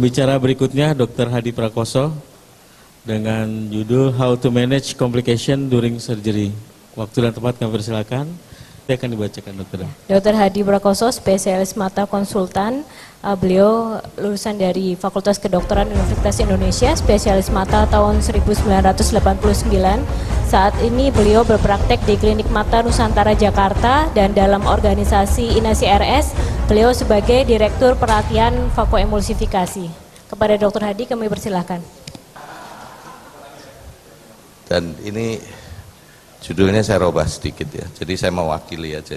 Pembicara berikutnya Dr. Hadi Prakoso dengan judul How to Manage Complication During Surgery. Waktu dan tempat kami persilakan. Saya akan dibacakan dokter. Dr. Hadi Prakoso, spesialis mata konsultan. Beliau lulusan dari Fakultas Kedokteran Universitas Indonesia, spesialis mata tahun 1989. Saat ini beliau berpraktek di Klinik Mata Nusantara Jakarta dan dalam organisasi Inasi RS, beliau sebagai Direktur Pelatihan Vakoemulsifikasi. Kepada Dr. Hadi kami persilahkan. Dan ini judulnya saya robah sedikit ya, jadi saya mewakili aja.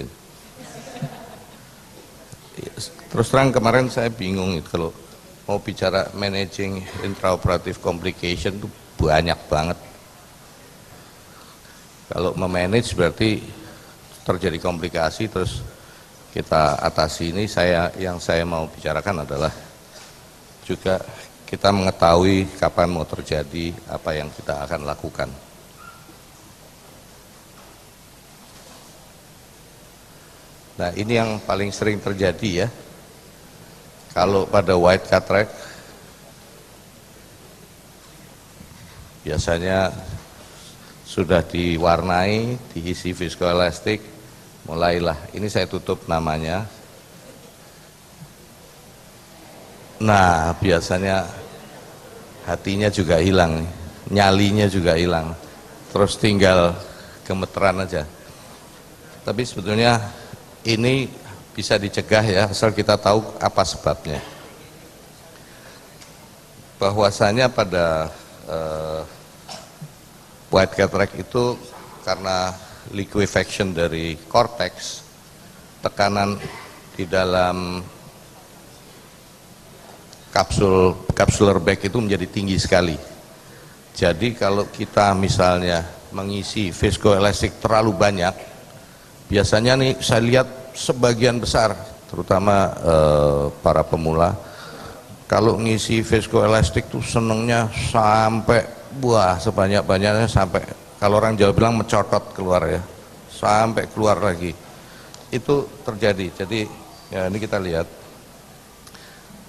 Terus terang kemarin saya bingung itu kalau mau bicara managing intraoperative complication itu banyak banget. Kalau memanage berarti terjadi komplikasi terus kita atasi. Ini yang saya mau bicarakan adalah juga kita mengetahui kapan mau terjadi, apa yang kita akan lakukan. Nah, ini yang paling sering terjadi ya. Kalau pada white cataract biasanya sudah diwarnai, diisi viscoelastic, mulailah. Ini saya tutup namanya. Nah, biasanya hatinya juga hilang, nyalinya juga hilang. Terus tinggal gemeteran aja. Tapi sebetulnya ini bisa dicegah ya, asal kita tahu apa sebabnya. Bahwasanya pada white cataract itu karena liquefaction dari cortex, tekanan di dalam capsular bag itu menjadi tinggi sekali. Jadi kalau kita misalnya mengisi viscoelastic terlalu banyak, biasanya nih saya lihat sebagian besar, terutama para pemula, kalau ngisi viscoelastic tuh senengnya sampai sebanyak-banyaknya, sampai kalau orang Jawa bilang mencotot keluar ya, sampai keluar lagi. Itu terjadi. Jadi ya ini kita lihat.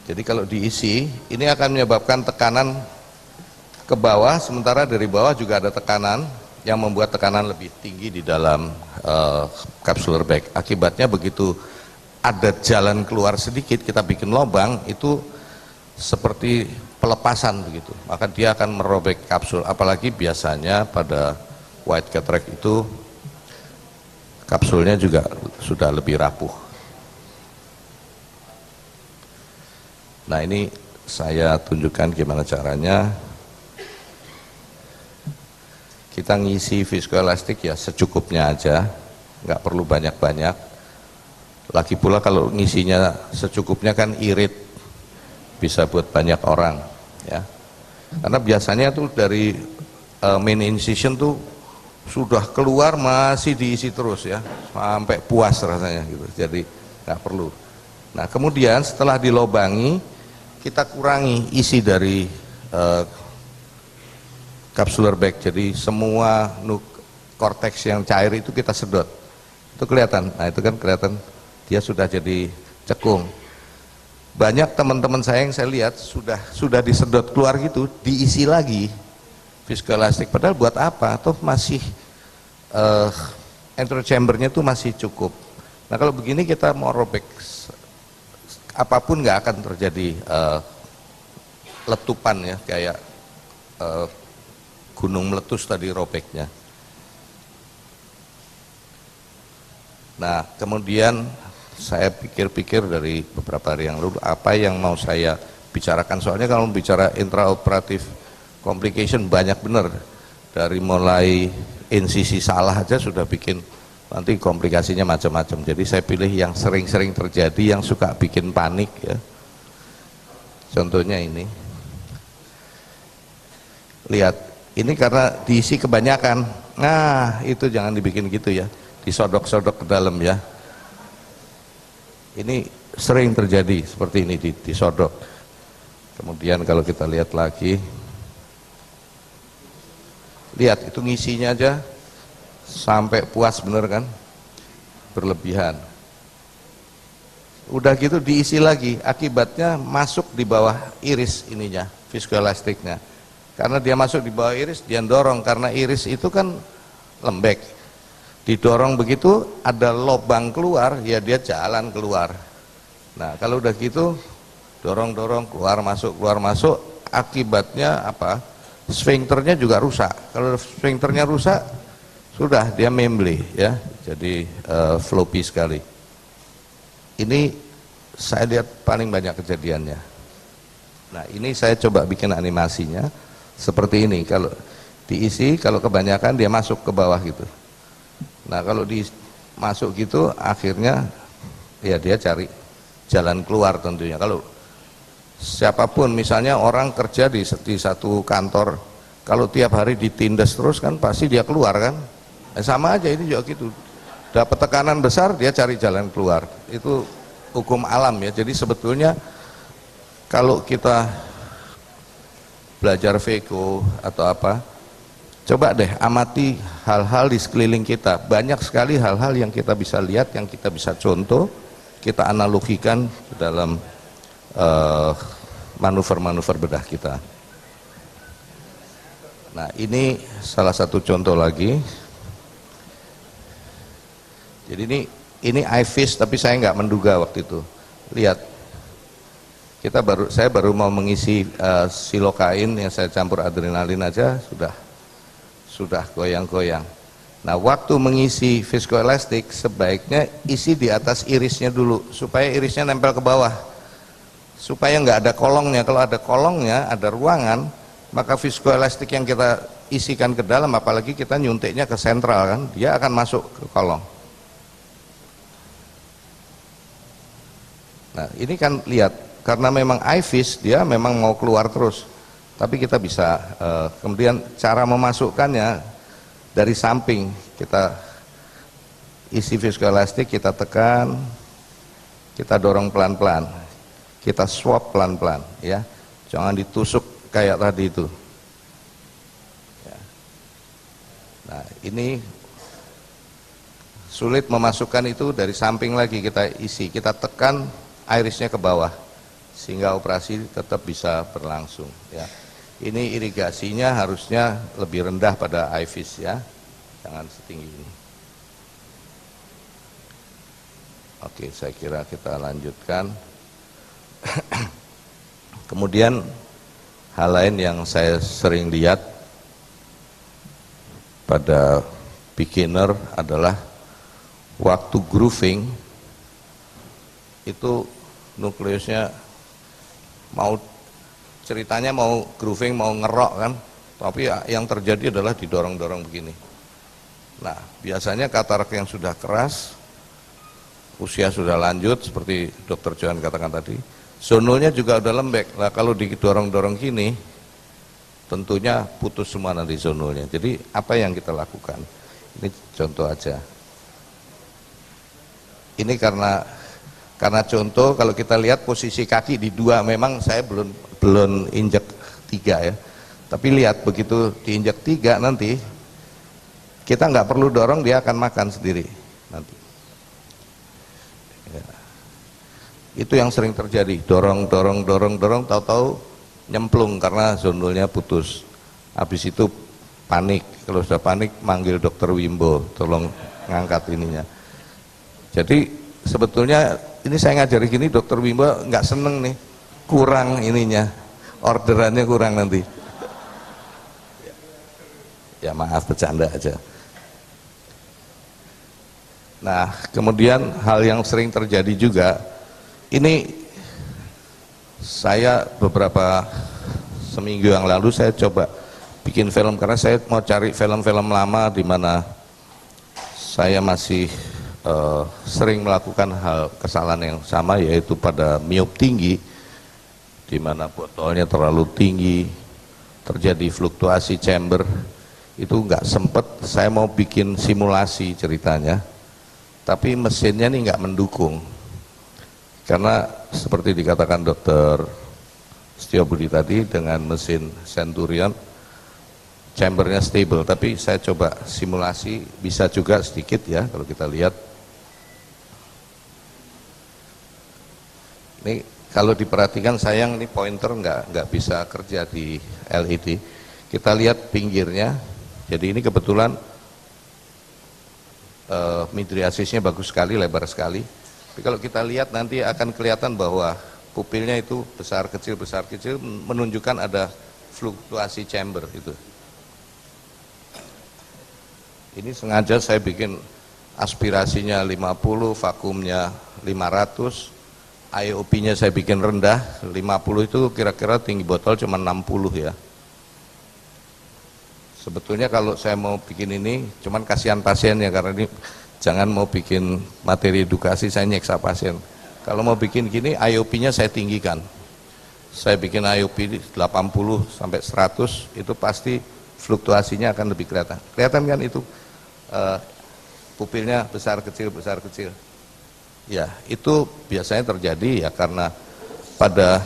Jadi kalau diisi, ini akan menyebabkan tekanan ke bawah, sementara dari bawah juga ada tekanan yang membuat tekanan lebih tinggi di dalam capsular bag. Akibatnya begitu ada jalan keluar sedikit, kita bikin lubang, itu seperti pelepasan begitu. Maka dia akan merobek kapsul. Apalagi biasanya pada white cataract itu kapsulnya juga sudah lebih rapuh. Nah, ini saya tunjukkan gimana caranya. Kita ngisi viscoelastic ya secukupnya aja, nggak perlu banyak-banyak. Lagi pula kalau ngisinya secukupnya kan irit, bisa buat banyak orang ya. Karena biasanya tuh dari main incision tuh sudah keluar masih diisi terus ya, sampai puas rasanya gitu. Jadi nggak perlu. Nah, kemudian setelah dilobangi, kita kurangi isi dari capsular bag, jadi semua korteks yang cair itu kita sedot. Itu kelihatan. Nah, itu kan kelihatan dia sudah jadi cekung. Banyak teman-teman saya yang saya lihat sudah disedot keluar gitu, diisi lagi viscoelastic. Padahal buat apa? Atau masih anterochambernya tuh masih cukup. Nah, kalau begini kita mau robek apapun nggak akan terjadi letupan ya, kayak gunung meletus tadi robeknya. Nah, kemudian saya pikir-pikir dari beberapa hari yang lalu apa yang mau saya bicarakan. Soalnya kalau bicara intraoperative complication banyak benar. Dari mulai insisi salah aja sudah bikin nanti komplikasinya macam-macam. Jadi saya pilih yang sering-sering terjadi, yang suka bikin panik ya. Contohnya ini. Lihat. Ini karena diisi kebanyakan. Nah, itu jangan dibikin gitu ya. Disodok-sodok ke dalam ya. Ini sering terjadi seperti ini, disodok. Kemudian kalau kita lihat lagi, lihat itu ngisinya aja sampai puas bener kan, berlebihan. Udah gitu diisi lagi, akibatnya masuk di bawah iris ininya, viskoelastiknya. Karena dia masuk di bawah iris, dia dorong, karena iris itu kan lembek. Didorong begitu, ada lubang keluar, ya dia jalan keluar. Nah, kalau udah gitu, dorong-dorong, keluar masuk, akibatnya apa? Sfinkternya juga rusak. Kalau sfinkternya rusak, sudah dia membeli ya, jadi floppy sekali. Ini saya lihat paling banyak kejadiannya. Nah, ini saya coba bikin animasinya seperti ini. Kalau diisi, kalau kebanyakan dia masuk ke bawah gitu. Nah, kalau masuk gitu, akhirnya ya dia cari jalan keluar tentunya. Kalau siapapun, misalnya orang kerja di satu kantor, kalau tiap hari ditindas terus kan pasti dia keluar kan. Sama aja ini juga gitu. Dapat tekanan besar, dia cari jalan keluar. Itu hukum alam ya. Jadi sebetulnya kalau kita belajar Veko atau apa, coba deh amati hal-hal di sekeliling kita. Banyak sekali hal-hal yang kita bisa lihat, yang kita bisa contoh, kita analogikan dalam manuver-manuver bedah kita. Nah, ini salah satu contoh lagi. Jadi ini IFIS, tapi saya nggak menduga waktu itu. Lihat, saya baru mau mengisi silokain yang saya campur adrenalin aja sudah goyang-goyang. Nah, waktu mengisi viskoelastik sebaiknya isi di atas irisnya dulu supaya irisnya nempel ke bawah, supaya nggak ada kolongnya. Kalau ada kolongnya, ada ruangan, maka viskoelastik yang kita isikan ke dalam, apalagi kita nyuntiknya ke sentral kan, dia akan masuk ke kolong. Nah, ini kan lihat, karena memang IFIS dia memang mau keluar terus, tapi kita bisa kemudian cara memasukkannya dari samping, kita isi viskoelastik, kita tekan, kita dorong pelan-pelan, kita swap pelan-pelan ya, jangan ditusuk kayak tadi itu ya. Nah, ini sulit memasukkan itu, dari samping lagi kita isi, kita tekan irisnya ke bawah sehingga operasi tetap bisa berlangsung ya. Ini irigasinya harusnya lebih rendah pada IFIS ya, jangan setinggi ini. Oke, saya kira kita lanjutkan. Kemudian hal lain yang saya sering lihat pada beginner adalah waktu grooving itu nukleusnya ceritanya mau grooving, mau ngerok kan, tapi yang terjadi adalah didorong-dorong begini. Nah, biasanya katarak yang sudah keras, usia sudah lanjut, seperti Dr. Johan katakan tadi, zonulnya juga udah lembek. Nah, kalau didorong-dorong gini, tentunya putus semua nanti zonulnya. Jadi apa yang kita lakukan? Ini contoh aja. Ini karena contoh, kalau kita lihat posisi kaki di 2, memang saya belum injek 3 ya, tapi lihat begitu diinjek 3 nanti kita nggak perlu dorong, dia akan makan sendiri nanti ya. Itu yang sering terjadi, dorong, tahu-tahu nyemplung karena zonulnya putus. Habis itu panik, kalau sudah panik manggil dokter Wimbo, tolong ngangkat ininya. Jadi sebetulnya ini saya ngajari gini, dokter Wimbo nggak seneng nih, kurang ininya, orderannya kurang nanti. Ya maaf, bercanda aja. Nah, kemudian hal yang sering terjadi juga, ini saya beberapa seminggu yang lalu saya coba bikin film, karena saya mau cari film-film lama di mana saya masih sering melakukan hal kesalahan yang sama, yaitu pada miop tinggi, di mana botolnya terlalu tinggi, terjadi fluktuasi chamber. Itu nggak sempet, saya mau bikin simulasi ceritanya, tapi mesinnya nih nggak mendukung, karena seperti dikatakan Dr. Setio Budi tadi, dengan mesin Centurion chambernya stable, tapi saya coba simulasi, bisa juga sedikit ya kalau kita lihat. Ini kalau diperhatikan sayang ini pointer nggak bisa kerja di LED. Kita lihat pinggirnya. Jadi ini kebetulan midriasisnya bagus sekali, lebar sekali. Tapi kalau kita lihat nanti akan kelihatan bahwa pupilnya itu besar kecil menunjukkan ada fluktuasi chamber itu. Ini sengaja saya bikin aspirasinya 50, vakumnya 500, IOP-nya saya bikin rendah, 50 itu kira-kira tinggi botol cuma 60 ya. Sebetulnya kalau saya mau bikin ini, cuman kasihan pasien ya, karena ini jangan mau bikin materi edukasi saya nyeksa pasien. Kalau mau bikin gini, IOP-nya saya tinggikan. Saya bikin IOP 80 sampai 100, itu pasti fluktuasinya akan lebih kelihatan. Kelihatan kan itu pupilnya besar kecil. Ya, itu biasanya terjadi ya karena pada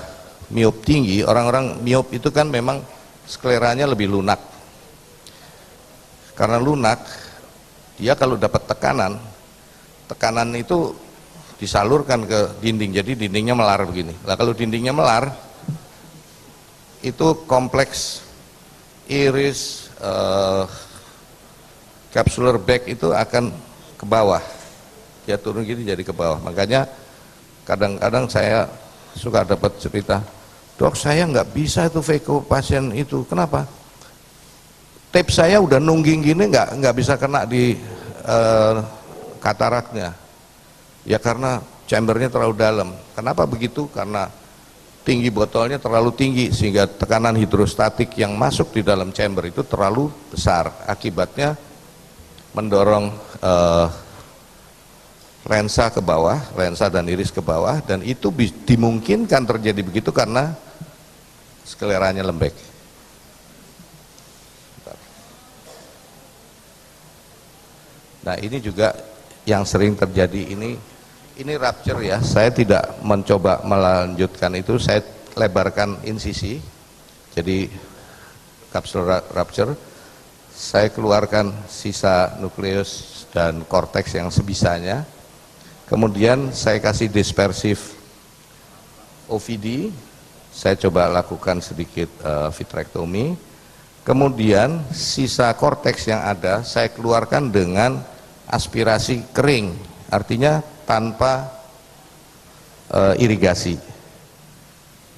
miop tinggi, orang-orang miop itu kan memang skleranya lebih lunak. Karena lunak, dia kalau dapat tekanan itu disalurkan ke dinding, jadi dindingnya melar begini. Nah kalau dindingnya melar, itu kompleks iris capsular bag itu akan ke bawah, dia turun gini jadi ke bawah. Makanya kadang-kadang saya suka dapat cerita, dok saya nggak bisa itu VECO pasien itu, kenapa? Tape saya udah nungging gini nggak bisa kena di kataraknya. Ya karena chambernya terlalu dalam. Kenapa begitu? Karena tinggi botolnya terlalu tinggi sehingga tekanan hidrostatik yang masuk di dalam chamber itu terlalu besar. Akibatnya mendorong lensa ke bawah, lensa dan iris ke bawah, dan itu dimungkinkan terjadi begitu karena skleranya lembek. Nah ini juga yang sering terjadi, ini rupture ya, saya tidak mencoba melanjutkan itu, saya lebarkan insisi, jadi capsular rupture, saya keluarkan sisa nukleus dan korteks yang sebisanya, kemudian saya kasih dispersif OVD, saya coba lakukan sedikit vitrektomi, kemudian sisa korteks yang ada saya keluarkan dengan aspirasi kering, artinya tanpa irigasi.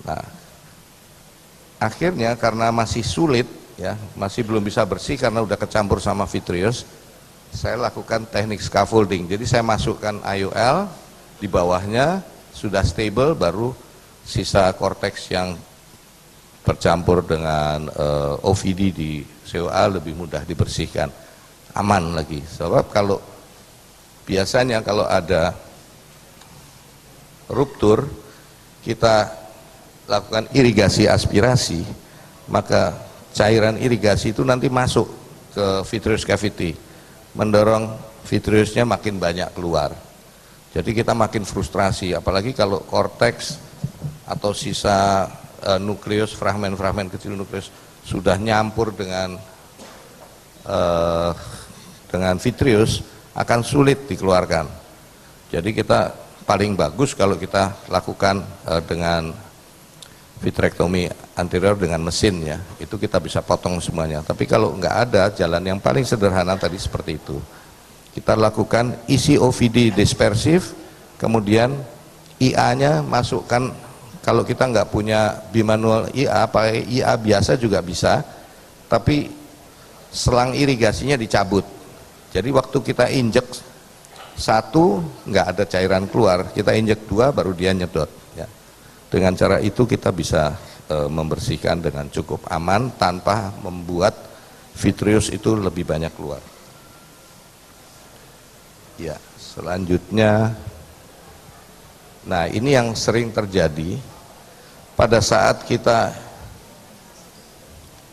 Nah, akhirnya karena masih sulit ya, masih belum bisa bersih karena udah kecampur sama vitreous, saya lakukan teknik scaffolding. Jadi saya masukkan IOL, di bawahnya sudah stable, baru sisa korteks yang bercampur dengan OVD di COA lebih mudah dibersihkan, aman lagi. Sebab kalau biasanya kalau ada ruptur, kita lakukan irigasi aspirasi, maka cairan irigasi itu nanti masuk ke vitreous cavity, mendorong vitreousnya makin banyak keluar. Jadi kita makin frustrasi, apalagi kalau korteks atau sisa nukleus, fragmen-fragmen kecil nukleus sudah nyampur dengan vitreous, akan sulit dikeluarkan. Jadi kita paling bagus kalau kita lakukan dengan vitrektomi anterior dengan mesin ya, itu kita bisa potong semuanya. Tapi kalau nggak ada, jalan yang paling sederhana tadi seperti itu, kita lakukan isi OVD dispersif, kemudian IA-nya masukkan. Kalau kita nggak punya bimanual IA, pakai IA biasa juga bisa, tapi selang irigasinya dicabut. Jadi waktu kita injek satu nggak ada cairan keluar, kita injek dua baru dia nyedot ya. Dengan cara itu kita bisa membersihkan dengan cukup aman tanpa membuat vitreous itu lebih banyak keluar. Ya, selanjutnya, nah ini yang sering terjadi pada saat kita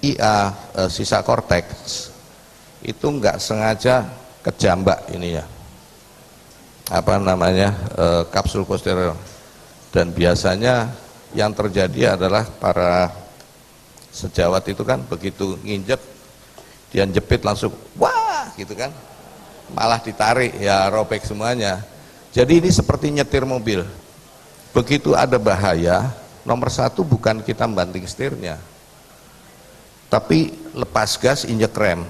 IA sisa korteks itu nggak sengaja kejambak ini ya, apa namanya, kapsul posterior, dan biasanya yang terjadi adalah para sejawat itu kan begitu nginjek dia jepit langsung wah gitu kan, malah ditarik ya, robek semuanya. Jadi ini seperti nyetir mobil, begitu ada bahaya, nomor satu bukan kita banting setirnya, tapi lepas gas, injek rem.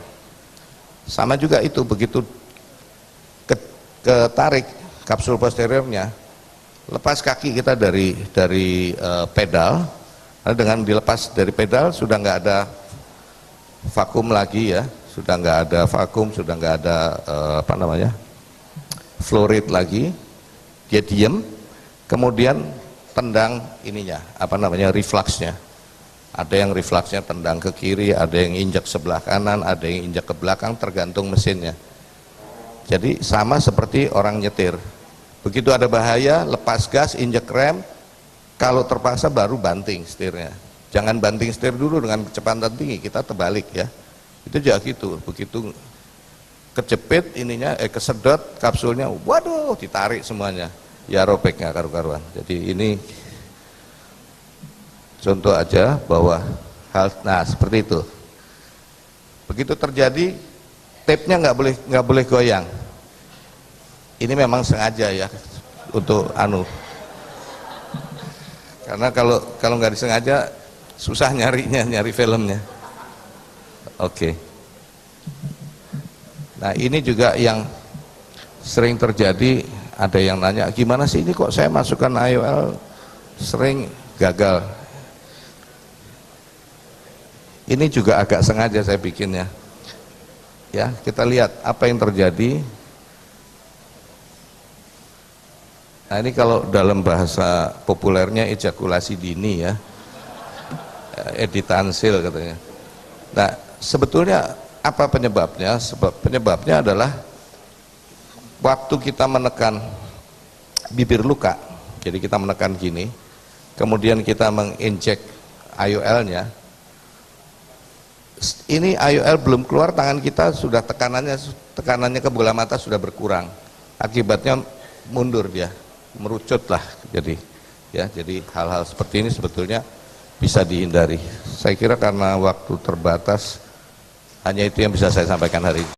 Sama juga itu, begitu ketarik kapsul posteriornya, lepas kaki kita dari pedal, lalu dengan dilepas dari pedal sudah nggak ada vakum lagi ya, sudah nggak ada vakum, sudah nggak ada flow rate lagi, dia diem, kemudian tendang ininya, refluxnya. Ada yang refluxnya tendang ke kiri, ada yang injak sebelah kanan, ada yang injak ke belakang, tergantung mesinnya. Jadi sama seperti orang nyetir, begitu ada bahaya, lepas gas, injek rem, kalau terpaksa baru banting setirnya. Jangan banting setir dulu dengan kecepatan tinggi, kita terbalik ya. Itu juga gitu, begitu kejepit ininya, kesedot kapsulnya, waduh, ditarik semuanya, ya robek nggak karu-karuan. Jadi ini contoh aja bahwa nah seperti itu. Begitu terjadi, tape-nya nggak boleh goyang. Ini memang sengaja ya untuk karena kalau nggak disengaja susah nyari filmnya. Oke. Nah ini juga yang sering terjadi, ada yang nanya, gimana sih ini kok saya masukkan IOL sering gagal. Ini juga agak sengaja saya bikinnya. Ya, kita lihat apa yang terjadi. Nah ini kalau dalam bahasa populernya ejakulasi dini ya, editansil katanya. Nah sebetulnya apa penyebabnya? Penyebabnya adalah waktu kita menekan bibir luka, jadi kita menekan gini, kemudian kita menginjek IOL-nya, ini IOL belum keluar, tangan kita sudah tekanannya ke bola mata sudah berkurang, akibatnya mundur dia, merucut lah. Jadi hal-hal seperti ini sebetulnya bisa dihindari. Saya kira karena waktu terbatas, hanya itu yang bisa saya sampaikan hari ini.